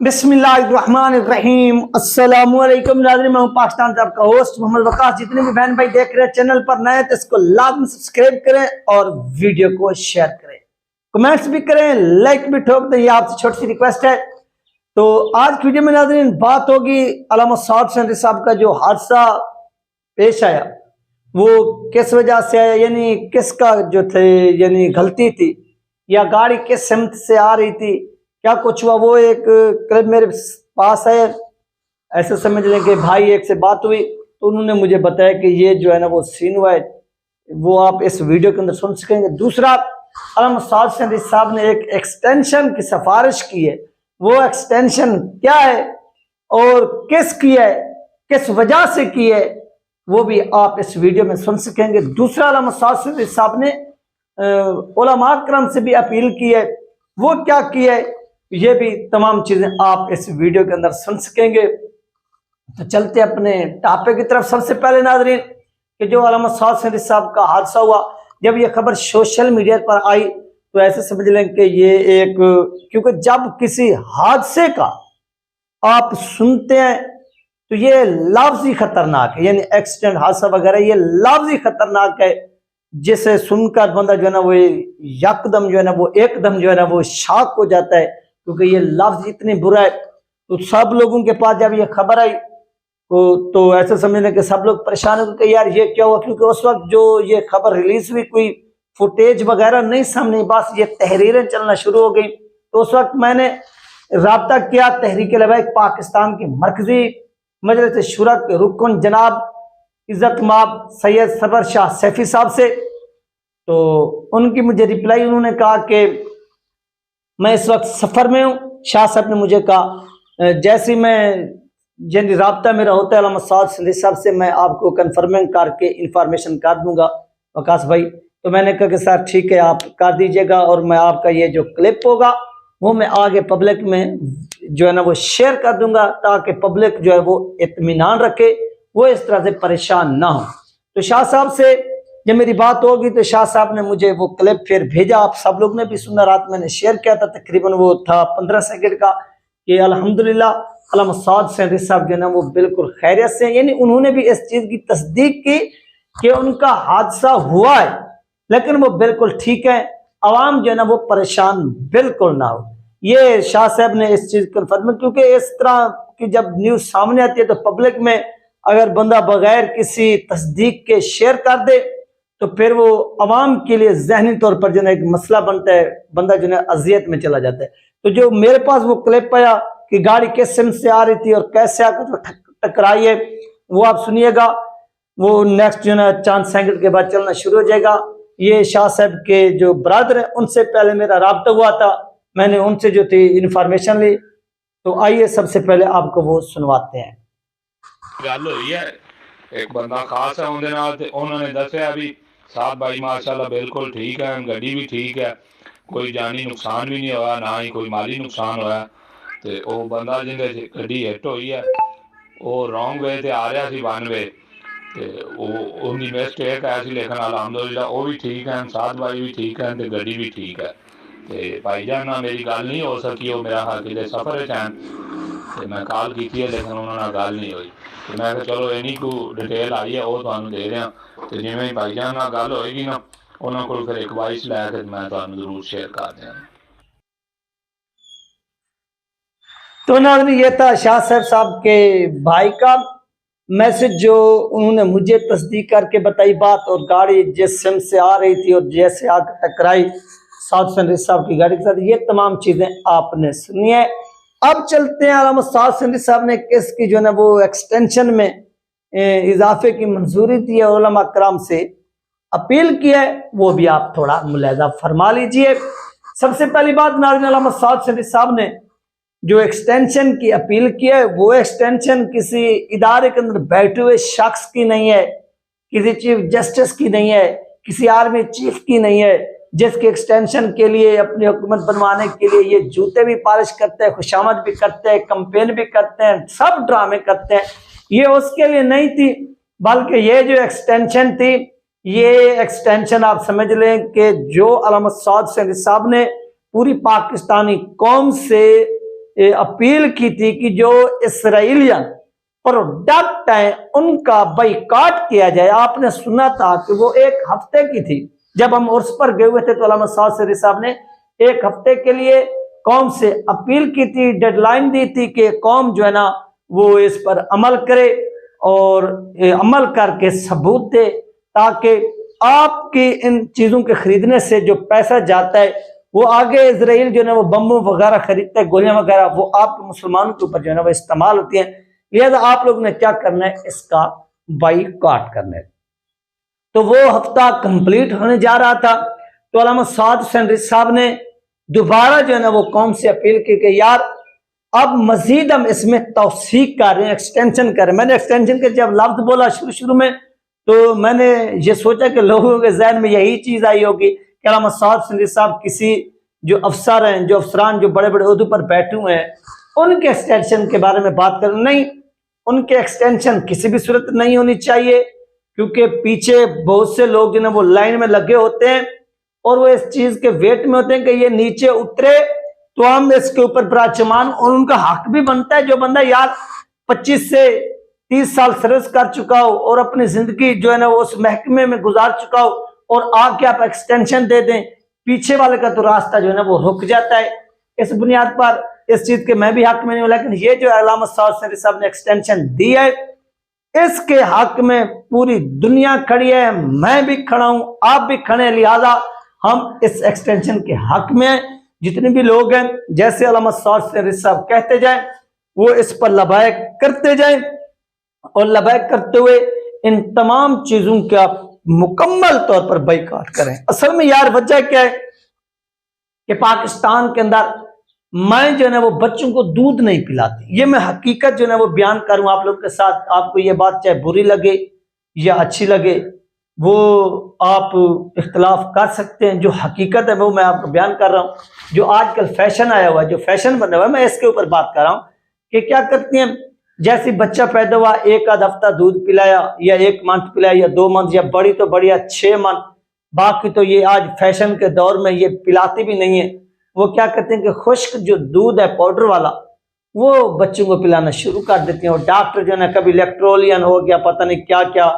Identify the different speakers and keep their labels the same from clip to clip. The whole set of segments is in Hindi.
Speaker 1: बिस्मिल्लाहिर्रहमानिर्रहीम। अस्सलामुअलैकुम नाज़रीन, मैं पाकिस्तान से आपका होस्ट मोहम्मद वकास। जितने भी बहन भाई देख रहे हैं चैनल पर नए तो इसको लाजमी सब्सक्राइब करें और वीडियो को शेयर करें, कमेंट्स भी करें, लाइक भी ठोक दें। ये आपसे छोटी सी रिक्वेस्ट है। तो आज की वीडियो में नाज़रीन बात होगी अल्लामा साद सेंधवी साहब का जो हादसा पेश आया वो किस वजह से आया, यानी किसका जो थे यानी गलती थी या गाड़ी किस सिमत से आ रही थी, क्या कुछ हुआ। वो एक क्लिप मेरे पास है, ऐसे समझ लें कि भाई एक से बात हुई तो उन्होंने मुझे बताया कि ये जो है ना वो सीन हुआ है, वो आप इस वीडियो के अंदर सुन सकेंगे। दूसरा, अल्लामा साद सेंधवी साहब ने एक एक्सटेंशन की सिफारिश की है, वो एक्सटेंशन क्या है और किस की है, किस वजह से की है, वो भी आप इस वीडियो में सुन सकेंगे। दूसरा, अल्लामा साद सेंधवी साहब ने उलमा करम से भी अपील की है, वो क्या की है, ये भी तमाम चीजें आप इस वीडियो के अंदर सुन सकेंगे। तो चलते अपने टॉपिक की तरफ। सबसे पहले नाज़रीन कि जो अल्लामा साद सेंधवी साहब का हादसा हुआ, जब ये खबर सोशल मीडिया पर आई तो ऐसे समझ लें कि ये एक, क्योंकि जब किसी हादसे का आप सुनते हैं तो ये लफ्ज़ ही खतरनाक है, यानी एक्सीडेंट हादसा वगैरह ये लफ्ज़ ही खतरनाक है, जिसे सुनकर बंदा जो है ना वो यकदम जो है ना वो एकदम जो है ना वो शॉक हो जाता है, क्योंकि ये लफ्ज इतनी बुरा है। तो सब लोगों के पास जब ये खबर आई तो ऐसा समझने कि सब लोग परेशान हो गए, यार ये क्या हुआ, क्योंकि उस वक्त जो ये खबर रिलीज हुई कोई फुटेज वगैरह नहीं सामने, बस ये तहरीरें चलना शुरू हो गई। तो उस वक्त मैंने राब्ता किया तहरीक लबैक पाकिस्तान की मरकजी मजलिस शुरा के रुकन जनाब इज्जत माब सैयद सरवर शाह सैफी साहब से। तो उनकी मुझे रिप्लाई, उन्होंने कहा कि मैं इस वक्त सफ़र में हूँ। शाह साहब ने मुझे कहा जैसे मैं यानी राब्ता मेरा होता है अल्लामा साद सेंधवी साहब से, मैं आपको कन्फर्मिंग करके इंफॉर्मेशन कर दूंगा वकास भाई। तो मैंने कहा कि सर ठीक है आप कर दीजिएगा, और मैं आपका ये जो क्लिप होगा वो मैं आगे पब्लिक में जो है ना वो शेयर कर दूंगा, ताकि पब्लिक जो है वो इत्मीनान रखे, वो इस तरह से परेशान ना हो। तो शाह साहब से जब मेरी बात होगी तो शाह साहब ने मुझे वो क्लिप फिर भेजा, आप सब लोग ने भी सुना, रात मैंने शेयर किया था, तकरीबन वो था 15 सेकंड का, कि अल्हम्दुलिल्लाह अल्लामा साद सेंधवी साहब जो है ना वो बिल्कुल खैरियत से, यानी उन्होंने भी इस चीज की तस्दीक की कि उनका हादसा हुआ है लेकिन वो बिल्कुल ठीक है, आवाम जो है ना वो परेशान बिल्कुल ना हो। ये शाह साहब ने इस चीज कन्फर्म, क्योंकि इस तरह की जब न्यूज सामने आती है तो पब्लिक में अगर बंदा बगैर किसी तस्दीक के शेयर कर दे तो फिर वो अवाम के लिए जहनी तौर पर जो है एक मसला बनता है, बंदा जो है अजियत में चला जाता है। तो जो मेरे पास वो क्लिप आया कि गाड़ी किस सिम से आ रही थी और कैसे आकर जो टकराई है, वो आप सुनिएगा। वो नेक्स्ट जो है चंद सेकंड के बाद चलना शुरू हो जाएगा। ये शाह साहब के जो ब्रदर है उनसे पहले मेरा राब्ता हुआ था, मैंने उनसे जो थी इंफॉर्मेशन ली। तो आइए सबसे पहले आपको वो सुनवाते हैं।
Speaker 2: गल हुई है एक बंदा खास है उनके नाल ते उन्होंने दसिया भी साहब भाई माशाल्लाह बिल्कुल ठीक है, गड्डी भी ठीक है, कोई जानी नुकसान भी नहीं होया, ना ही कोई माली नुकसान होया। ते वो बंदा जिंदे गड्डी हिट हुई है वो रॉन्ग वे ते आ रहा सी वन वे, ते उनकी मिसटेक है सी, लेकिन अलहमदुलिल्लाह वो भी ठीक है, साहब भाई भी ठीक है ते गड्डी भी ठीक है। ते भाईजान नाल मेरी गल नहीं हो सकी, वो मेरा हाल किते सफर च हैं, मैं कॉल की है लेकिन उन्होंने गल नहीं हुई। तो मैं चलो इन्हीं को डिटेल आई है वो तुहानू दे रहा, तो जिवें ही भाईजान नाल गल होएगी ना उन्होंने को फिर एक वॉइस लैके मैं तुहानू जरूर शेयर कर दें।
Speaker 1: तो नाज़रीन ये था शाह साहब के भाई का मैसेज, जो उन्होंने मुझे तस्दीक करके बताई बात, और गाड़ी जिस सिम से आ रही थी और जैसे आकर टकराई साद सेंधवी साहब की गाड़ी के साथ, ये तमाम चीजें आपने सुनी है। अब चलते हैं अल्लामा साद सेंधवी साहब ने किसकी जो है ना वो एक्सटेंशन में इजाफे की मंजूरी दी है, उलमा कराम से अपील की है, वो भी आप थोड़ा मुलाहिजा फरमा लीजिए। सबसे पहली बात नाज़रीन, अल्लामा साद सेंधवी साहब ने जो एक्सटेंशन की अपील की है वो एक्सटेंशन किसी इदारे के अंदर बैठे हुए शख्स की नहीं है, किसी चीफ जस्टिस की नहीं है, किसी आर्मी चीफ की नहीं है, जिसके एक्सटेंशन के लिए अपनी हुकूमत बनवाने के लिए ये जूते भी पॉलिश करते हैं, खुशामद भी करते हैं, कंपेन भी करते हैं, सब ड्रामे करते हैं, ये उसके लिए नहीं थी। बल्कि ये जो एक्सटेंशन थी, ये एक्सटेंशन आप समझ लें कि जो अल्लामा साद सेंधवी साहब ने पूरी पाकिस्तानी कौम से अपील की थी कि जो इसराइलियन प्रोडक्ट है उनका बाइकाट किया जाए। आपने सुना था कि वो एक हफ्ते की थी, जब हम उर्स पर गए हुए थे तो अल्लामा साद सरी साहब ने एक हफ्ते के लिए कौम से अपील की थी, डेडलाइन दी थी कि कौम जो है ना वो इस पर अमल करे और अमल करके सबूत दे, ताकि आपकी इन चीजों के खरीदने से जो पैसा जाता है वो आगे इजराइल जो है वो बम्बों वगैरह खरीदता है, गोलियां वगैरह, वो आप मुसलमानों के ऊपर जो है ना वो इस्तेमाल होती है। लिहाजा आप लोग ने क्या करना है, इसका बाइकाट करना है। तो वो हफ्ता कंप्लीट होने जा रहा था तो अल्लामा साद हुसैन साहब ने दोबारा जो है ना वो कौम से अपील की कि यार अब मजीद हम इसमें तौसीक कर रहे हैं, एक्सटेंशन कर रहे हैं। मैंने एक्सटेंशन के जब लफ्ज बोला शुरू में तो मैंने ये सोचा कि लोगों के जहन में यही चीज आई होगी कि अल्लामा साद हुसैन साहब किसी जो अफसर हैं, जो अफसरान जो बड़े बड़े ओहदों पर बैठे हुए हैं उनके एक्सटेंशन के बारे में बात करें। नहीं, उनके एक्सटेंशन किसी भी सूरत नहीं होनी चाहिए, क्योंकि पीछे बहुत से लोग जो है वो लाइन में लगे होते हैं और वो इस चीज के वेट में होते हैं कि ये नीचे उतरे तो हम इसके ऊपर प्राचमान, और उनका हक भी बनता है। जो बंदा यार 25 से 30 साल सर्विस कर चुका हो और अपनी जिंदगी जो है ना उस महकमे में गुजार चुका हो और आके आप एक्सटेंशन दे दें, पीछे वाले का तो रास्ता जो है ना वो रुक जाता है। इस बुनियाद पर इस चीज के मैं भी हक में नहीं हूं, लेकिन ये जो अल्लामा साद हुसैन साहब ने एक्सटेंशन दी है इसके हक में पूरी दुनिया खड़ी है, मैं भी खड़ा हूं, आप भी खड़े हैं। लिहाजा हम इस एक्सटेंशन के हक में हैं। जितने भी लोग हैं जैसे अल्लामा साद हुसैन साहब कहते जाएं वो इस पर लबैक करते जाएं और लबैक करते हुए इन तमाम चीजों का मुकम्मल तौर पर बाइकाट करें। असल में यार वजह क्या है कि पाकिस्तान के अंदर मैं जो है ना वो बच्चों को दूध नहीं पिलाती। ये मैं हकीकत जो है ना वो बयान करूं आप लोग के साथ। आपको ये बात चाहे बुरी लगे या अच्छी लगे वो आप इख्तलाफ कर सकते हैं, जो हकीकत है वो मैं आपको बयान कर रहा हूं। जो आजकल फैशन आया हुआ है, जो फैशन बना हुआ है, मैं इसके ऊपर बात कर रहा हूं कि क्या करती हैं, जैसे बच्चा पैदा हुआ एक आध हफ्ता दूध पिलाया या 1 मंथ पिलाया या 2 मंथ या बड़ी तो बढ़िया 6 मंथ, बाकी तो ये आज फैशन के दौर में ये पिलाती भी नहीं है। वो क्या करते हैं कि खुश्क जो दूध है पाउडर वाला वो बच्चों को पिलाना शुरू कर देती हैं। और डॉक्टर जो है ना कभी इलेक्ट्रोलियन हो गया, पता नहीं क्या क्या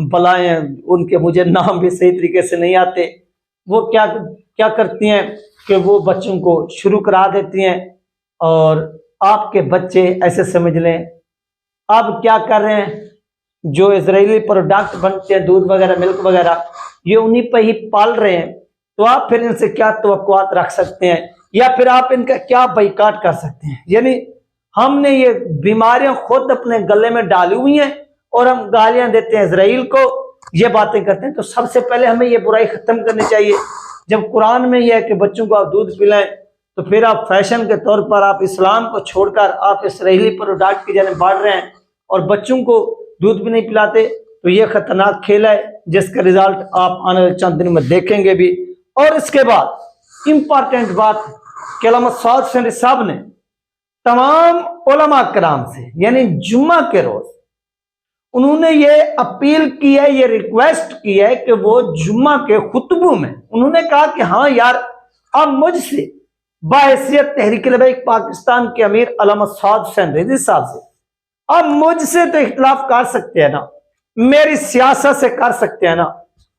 Speaker 1: बलाएं, उनके मुझे नाम भी सही तरीके से नहीं आते, वो क्या करती हैं कि वो बच्चों को शुरू करा देती हैं। और आपके बच्चे ऐसे समझ लें अब क्या कर रहे हैं, जो इजरायली प्रोडक्ट बनते हैं दूध वगैरह मिल्क वगैरह ये उन्हीं पर ही पाल रहे हैं। तो आप फिर इनसे क्या तवक्कुआत रख सकते हैं या फिर आप इनका क्या बाइकाट कर सकते हैं। यानी हमने ये बीमारियां खुद अपने गले में डाली हुई हैं और हम गालियां देते हैं इजराइल को, ये बातें करते हैं। तो सबसे पहले हमें ये बुराई खत्म करनी चाहिए। जब कुरान में यह है कि बच्चों को आप दूध पिलाएं तो फिर आप फैशन के तौर पर आप इस्लाम को छोड़कर आप इसराइली प्रोडक्ट की जाने बढ़ रहे हैं और बच्चों को दूध भी नहीं पिलाते। तो ये खतरनाक खेल है जिसका रिजल्ट आप आने वाले चंद दिन में देखेंगे भी। और इसके बाद इंपॉर्टेंट बात कि अल्लामा साद हुसैन साहब ने तमाम उलमा कराम से यानी जुम्मा के रोज उन्होंने ये अपील की है, ये रिक्वेस्ट की है कि वो जुम्मा के खुतबों में उन्होंने कहा कि हाँ यार अब मुझसे बाहैसियत तहरीक लबैक पाकिस्तान के अमीर अल्लामा साद हुसैन रिजवी साहब से अब मुझसे तो इख्तिलाफ कर सकते हैं ना, मेरी सियासत से कर सकते हैं ना,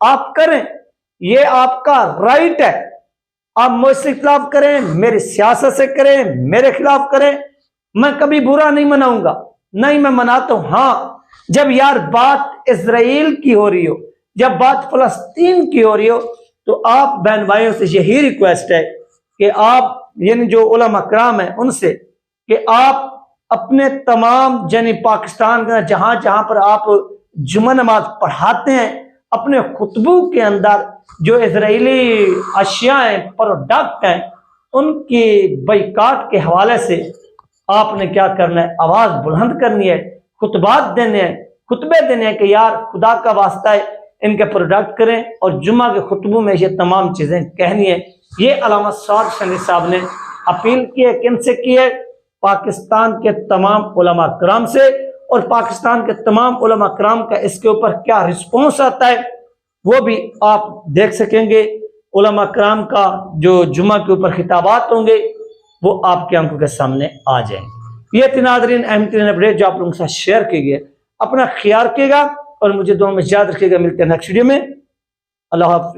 Speaker 1: आप करें, ये आपका राइट है। आप मुझसे इख्तिलाफ करें, मेरी सियासत से करें, मेरे खिलाफ करें, मैं कभी बुरा नहीं मनाऊंगा, नहीं मैं मनाता हूं। हाँ जब यार बात इजराइल की हो रही हो, जब बात फलस्तीन की हो रही हो, तो आप बहन भाइयों से यही रिक्वेस्ट है कि आप यानी जो उलमा कराम है उनसे कि आप अपने तमाम यानी पाकिस्तान का जहां जहां पर आप जुम्मा नमाज पढ़ाते हैं अपने खुतबों के अंदर जो इजराइली अशियाएं प्रोडक्ट हैं उनकी बाइकाट के हवाले से आपने क्या करना है, आवाज बुलंद करनी है, खुतबात देने हैं, खुतबे देने हैं कि यार खुदा का वास्ता है इनके प्रोडक्ट करें और जुम्मा के खुतबों में ये तमाम चीजें कहनी है। ये अल्लामा साद हुसैन साहब ने अपील की है, किनसे की है, पाकिस्तान के तमाम उलमा कराम से। और पाकिस्तान के तमाम उलमा कराम का इसके ऊपर क्या रिस्पॉन्स आता है वो भी आप देख सकेंगे। उलमा कराम का जो जुम्मा के ऊपर खिताबात होंगे वो आपकी आंखों के सामने आ जाएंगे। ये थी नाज़रीन अहम तरीन अपडेट जो आप लोगों के साथ शेयर की गई। अपना ख्याल रखिएगा और मुझे दुआ में याद रखिएगा। मिलते हैं नेक्स्ट वीडियो में। अल्लाह हाफ़िज़।